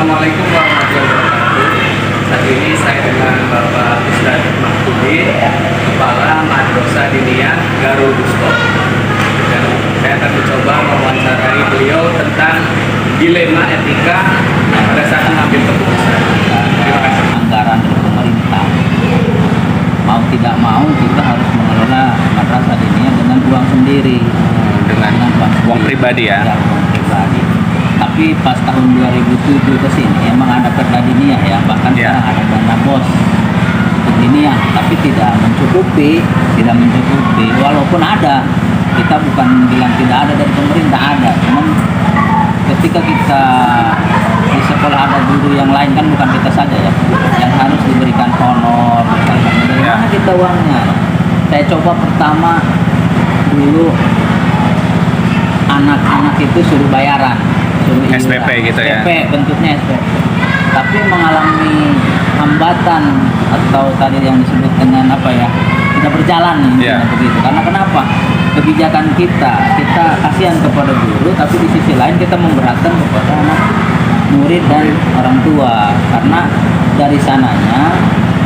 Assalamualaikum warahmatullahi wabarakatuh. Saat ini saya dengan Bapak Ustaz Mahfudin, Kepala Madrasah Diniyah Darul Wusta. Dan saya akan mencoba mewawancarai beliau tentang dilema etika pada saat mengambil keputusan. Terima kasih. Anggaran dari pemerintah, mau tidak mau kita harus mengelola madrasah diniyah dengan uang sendiri, Dengan uang pribadi ya? Uang pribadi. Tapi pas tahun 2007 ke sini emang ada perda diniyah ya, bahkan Ya. sekarang ada dana bos untuk diniyah, tapi tidak mencukupi, walaupun ada. Kita bukan bilang tidak ada dari pemerintah, ada, cuman ketika kita di sekolah ada guru yang lain, kan bukan kita saja ya yang harus diberikan honor misalkan. Dari mana kita uangnya? Saya coba pertama dulu anak-anak itu suruh bayaran, suruh SPP gitu ya? SPP, bentuknya SPP, tapi mengalami hambatan atau tadi yang disebut dengan apa ya, tidak berjalan Yeah. begitu. Karena kenapa? Kebijakan kita kasihan kepada guru, tapi di sisi lain kita memberatkan kepada anak murid dan orang tua, karena dari sananya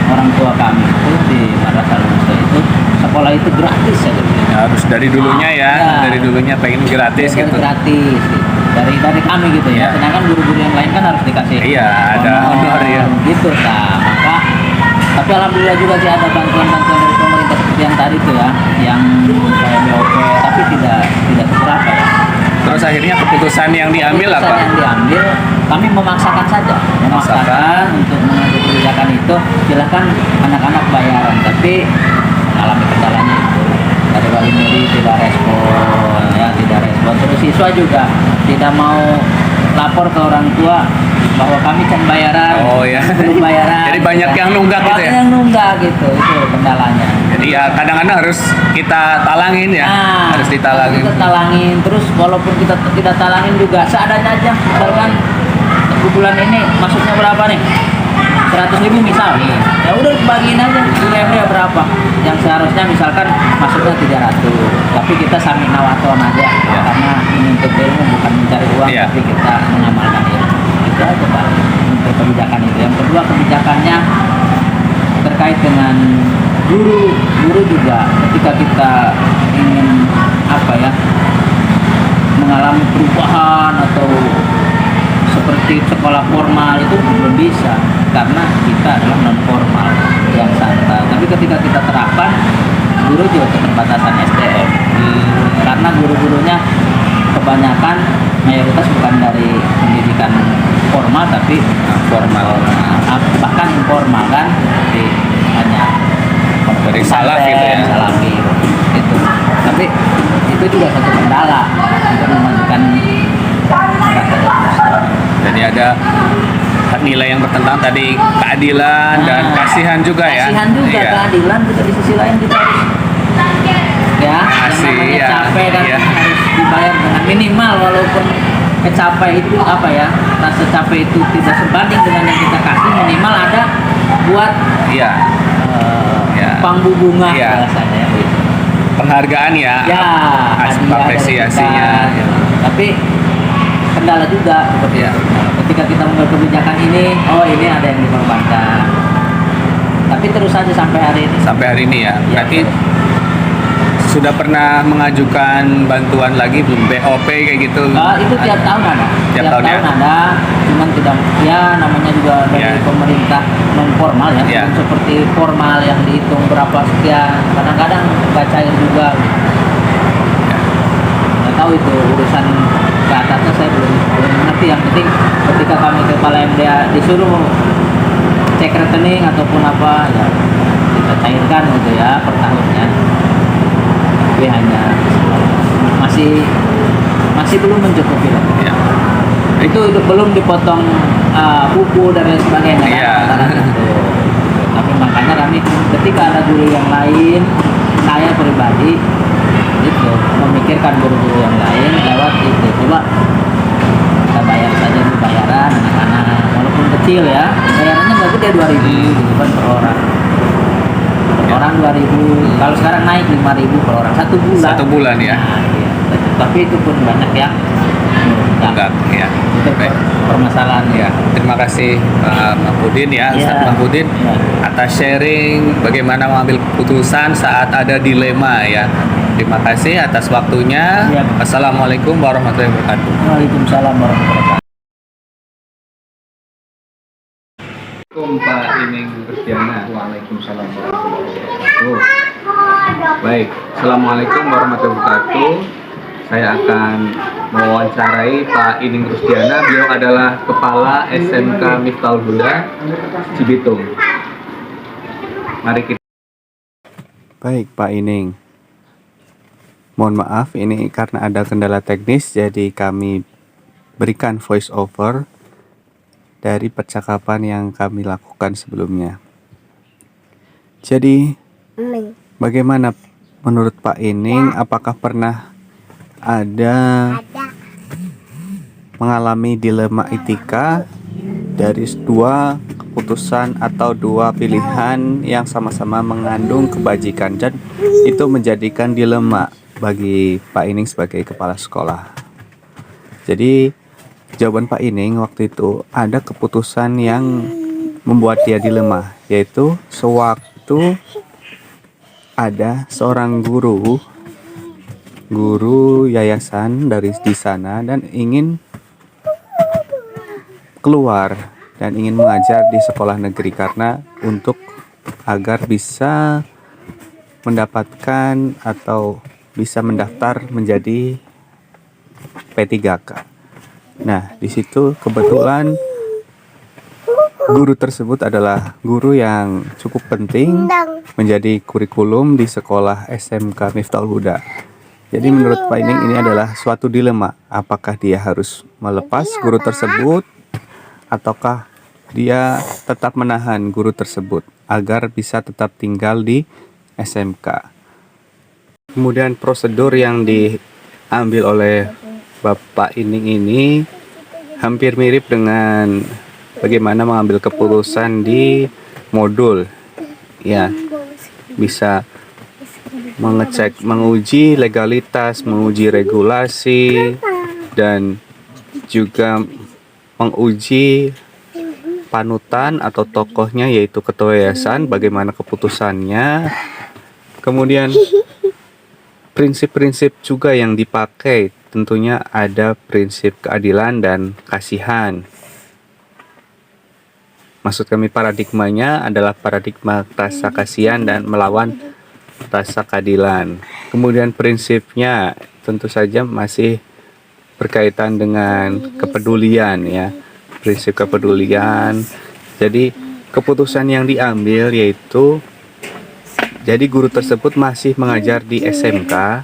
orang tua kami itu di Madrasah Wusta itu sekolah itu gratis ya, Harus dari dulunya ya, dari dulunya pengen gratis gitu. gratis gitu. dari kami gitu ya. Ya. Sedangkan guru-guru yang lain kan harus dikasih Iya, ada honor ya. gitu. Nah, maka tapi alhamdulillah juga sih ada bantuan-bantuan dari pemerintah seperti yang tadi tuh ya, yang kayak BOP, tapi tidak seberapa ya. Terus akhirnya keputusan yang diambil Keputusan apa? yang diambil, kami memaksakan saja, Memaksakan. untuk mengambil kebijakan itu. Silahkan anak-anak bayaran, tapi mengalami kendalanya itu dari wali murid tidak respon ya, tidak respon. Terus siswa juga tidak mau lapor ke orang tua bahwa kami can bayaran, Oh ya. belum bayaran. Jadi banyak yang nunggak gitu ya? Banyak yang nunggak gitu, itu kendalanya. Jadi ya kadang-kadang harus kita talangin ya, Nah, harus ditalangin. kita talangin, terus walaupun kita tidak talangin juga seadanya aja. Misalkan bulan ini masuknya berapa nih? 100.000 misal. Ya udah bagiin aja nilainya berapa. Yang seharusnya misalkan masuknya 300, tapi kita samina waton aja Ya. karena menuntut ilmu bukan mencari uang, Ya. tapi kita mengamalkan ilmu. Itu aja Pak untuk kebijakan itu. Yang kedua, kebijakannya terkait dengan guru juga, ketika kita ingin apa ya, mengalami perubahan atau seperti sekolah formal itu belum bisa, karena kita adalah non formal yang santai. Tapi ketika kita terapkan, guru juga keterbatasan SDM, karena guru-gurunya kebanyakan mayoritas bukan dari pendidikan formal, tapi Formal. bahkan informal kan, jadi banyak Dari salaf gitu ya. salafi itu. Tapi itu juga satu kendala untuk memajukan masyarakat. Jadi ada nilai yang bertentangan tadi keadilan dan kasihan juga ya. Kasihan juga, Iya. keadilan juga di sisi lain kita harus ya, Kasih, yang namanya ya. capek kan Iya. harus dibayar dengan minimal, walaupun capek itu apa ya, rasa capek itu tidak sebanding dengan yang kita kasih, minimal ada buat Iya. Ya. panggung bunga Iya. rasanya ya, gitu. Penghargaan ya. Ya, hadiah dari Apresiasinya. kita. Tapi kendala juga seperti Ya. itu. Nah, ketika kita mengambil kebijakan ini, oh ini ada yang dikorbankan. Tapi terus saja sampai hari ini. Sampai hari ini ya. Ya. Berarti sudah pernah mengajukan bantuan lagi belum, BOP kayak gitu? Itu tiap tahun ada. Tiap tahun ya? ada, cuman tidak ya, namanya juga dari Ya. pemerintah non formal ya, Ya. bukan seperti formal yang dihitung berapa sekian. Kadang-kadang nggak cair juga. Nggak tahu itu urusan ke atasnya, saya belum ngerti. Yang penting ketika kami ke kepala MDA disuruh cek rekening ataupun apa ya, kita cairkan gitu ya per tahunnya. Tapi hanya masih belum mencukupi lah. Ya. Itu belum dipotong buku dan lain sebagainya kan, Iya. antara itu. Tapi makanya kami ketika ada guru yang lain, saya pribadi itu memikirkan guru-guru yang lain lewat itu, coba kita bayar saja dulu bayaran anak-anak, walaupun kecil ya, bayarannya nggak gede 2.000 gitu kan per orang. Per orang 2.000, kalau sekarang naik 5.000 per orang 1 bulan. 1 bulan ya. Nah, iya. Tapi itu pun banyak yang Enggak, ya. Itu Baik. permasalahan Ya, terima kasih Pak Mahfudin ya, Ya. Ustadz Mahfudin Ya. atas sharing bagaimana mengambil keputusan saat ada dilema ya. Terima kasih atas waktunya. Ya. Assalamualaikum warahmatullahi wabarakatuh. Waalaikumsalam warahmatullahi wabarakatuh. Assalamualaikum Pak Ining Kristiana. Waalaikumsalam warahmatullahi wabarakatuh. Baik, Assalamualaikum warahmatullahi wabarakatuh. Saya akan mewawancarai Pak Ining Kristiana. Beliau adalah Kepala SMK Miftahul Huda Cibitung. Mari kita. Baik Pak Ining. Mohon maaf ini karena ada kendala teknis jadi kami berikan voice over dari percakapan yang kami lakukan sebelumnya. Jadi, bagaimana menurut Pak Ining? Apakah pernah ada mengalami dilema etika dari dua keputusan atau dua pilihan yang sama-sama mengandung kebajikan dan itu menjadikan dilema bagi Pak Ining sebagai kepala sekolah? Jadi, jawaban Pak Ining waktu itu ada keputusan yang membuat dia dilema, yaitu sewaktu ada seorang guru yayasan dari di sana dan ingin keluar dan ingin mengajar di sekolah negeri karena untuk agar bisa mendapatkan atau bisa mendaftar menjadi P3K. Nah, di situ kebetulan guru tersebut adalah guru yang cukup penting menjadi kurikulum di sekolah SMK Miftahul Huda. Jadi menurut Pak Ining ini adalah suatu dilema. Apakah dia harus melepas guru tersebut ataukah dia tetap menahan guru tersebut agar bisa tetap tinggal di SMK. Kemudian prosedur yang diambil oleh Bapak Ining ini hampir mirip dengan bagaimana mengambil keputusan di modul. Ya, bisa mengecek, menguji legalitas, menguji regulasi, dan juga menguji panutan atau tokohnya yaitu ketua yayasan, bagaimana keputusannya. Kemudian prinsip-prinsip juga yang dipakai, tentunya ada prinsip keadilan dan kasihan. Maksud kami paradigmanya adalah paradigma rasa kasihan dan melawan rasa keadilan. Kemudian prinsipnya tentu saja masih berkaitan dengan kepedulian ya. Prinsip kepedulian. Jadi keputusan yang diambil yaitu jadi guru tersebut masih mengajar di SMK.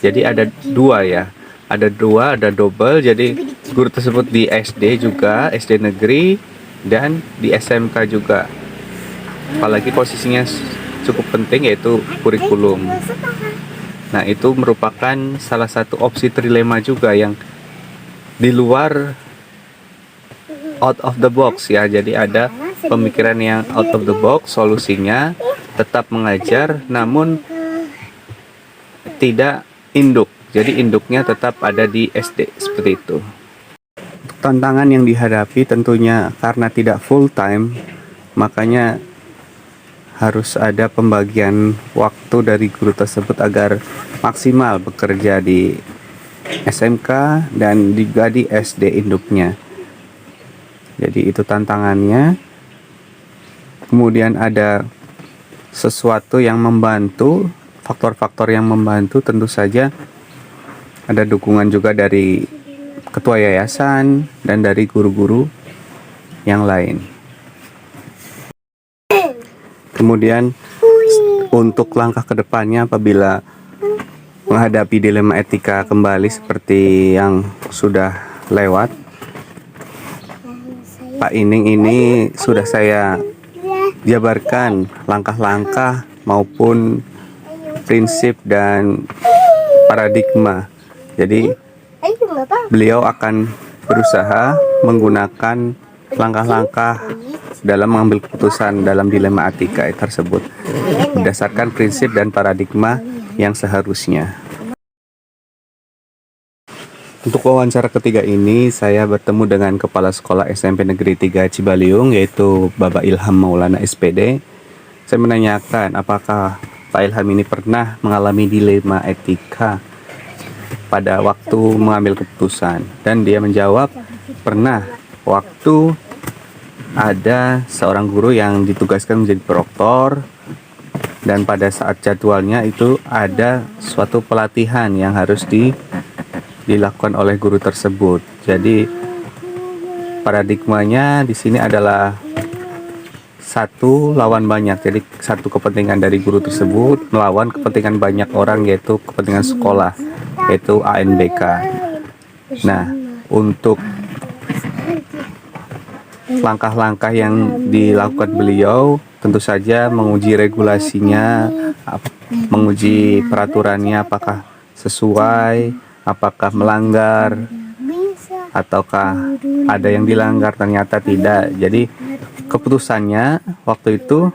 Jadi ada dua ya. Ada dua, ada double. Jadi guru tersebut di SD juga, SD negeri dan di SMK juga. Apalagi posisinya cukup penting yaitu kurikulum. Nah, itu merupakan salah satu opsi trilema juga yang di luar out of the box ya. Jadi ada pemikiran yang out of the box, solusinya tetap mengajar namun tidak induk. Jadi induknya tetap ada di SD seperti itu. Tantangan yang dihadapi tentunya karena tidak full time, makanya harus ada pembagian waktu dari guru tersebut agar maksimal bekerja di SMK dan juga di SD induknya. Jadi itu tantangannya. Kemudian ada sesuatu yang membantu, faktor-faktor yang membantu tentu saja ada dukungan juga dari ketua yayasan dan dari guru-guru yang lain. Kemudian untuk langkah kedepannya apabila menghadapi dilema etika kembali seperti yang sudah lewat, Pak Ining ini sudah saya jabarkan langkah-langkah maupun prinsip dan paradigma. Jadi beliau akan berusaha menggunakan langkah-langkah dalam mengambil keputusan dalam dilema etika tersebut berdasarkan prinsip dan paradigma yang seharusnya. Untuk wawancara ketiga ini, saya bertemu dengan Kepala Sekolah SMP Negeri 3 Cibaliung, yaitu Bapak Ilham Maulana SPD. Saya menanyakan apakah Pak Ilham ini pernah mengalami dilema etika pada waktu mengambil keputusan. Dan dia menjawab, pernah, waktu ada seorang guru yang ditugaskan menjadi proktor, dan pada saat jadwalnya itu ada suatu pelatihan yang harus dilakukan oleh guru tersebut. Jadi paradigmanya di sini adalah satu lawan banyak. Jadi satu kepentingan dari guru tersebut melawan kepentingan banyak orang, yaitu kepentingan sekolah, yaitu ANBK. Nah, untuk langkah-langkah yang dilakukan beliau tentu saja menguji regulasinya, menguji peraturannya apakah sesuai, apakah melanggar, ataukah ada yang dilanggar ternyata tidak. Jadi keputusannya waktu itu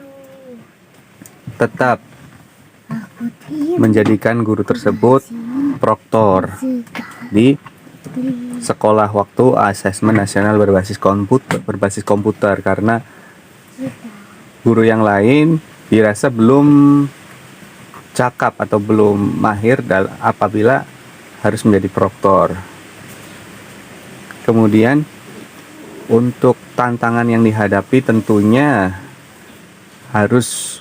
tetap menjadikan guru tersebut proktor di sekolah waktu asesmen nasional berbasis komputer karena guru yang lain dirasa belum cakap atau belum mahir apabila harus menjadi proktor. Kemudian untuk tantangan yang dihadapi tentunya harus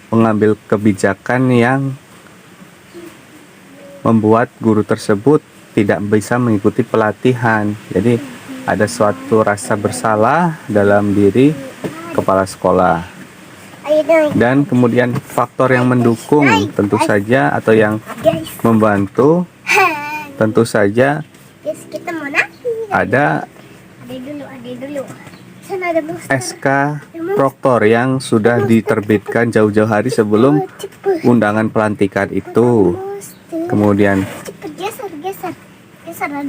mengambil kebijakan yang membuat guru tersebut tidak bisa mengikuti pelatihan. Jadi ada suatu rasa bersalah dalam diri kepala sekolah. Dan kemudian faktor yang mendukung tentu saja atau yang membantu tentu saja ada SK proktor yang sudah diterbitkan jauh-jauh hari sebelum undangan pelantikan itu. Kemudian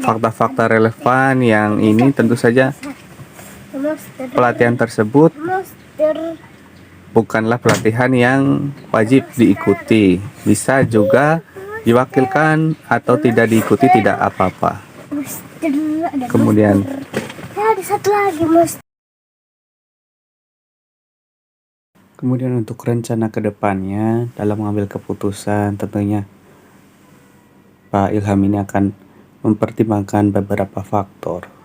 fakta-fakta relevan yang ini tentu saja pelatihan tersebut bukanlah pelatihan yang wajib diikuti. Bisa juga diwakilkan atau tidak diikuti, tidak apa-apa. Kemudian ada satu lagi, Kemudian untuk rencana ke depannya dalam mengambil keputusan, tentunya Pak Ilham ini akan mempertimbangkan beberapa faktor.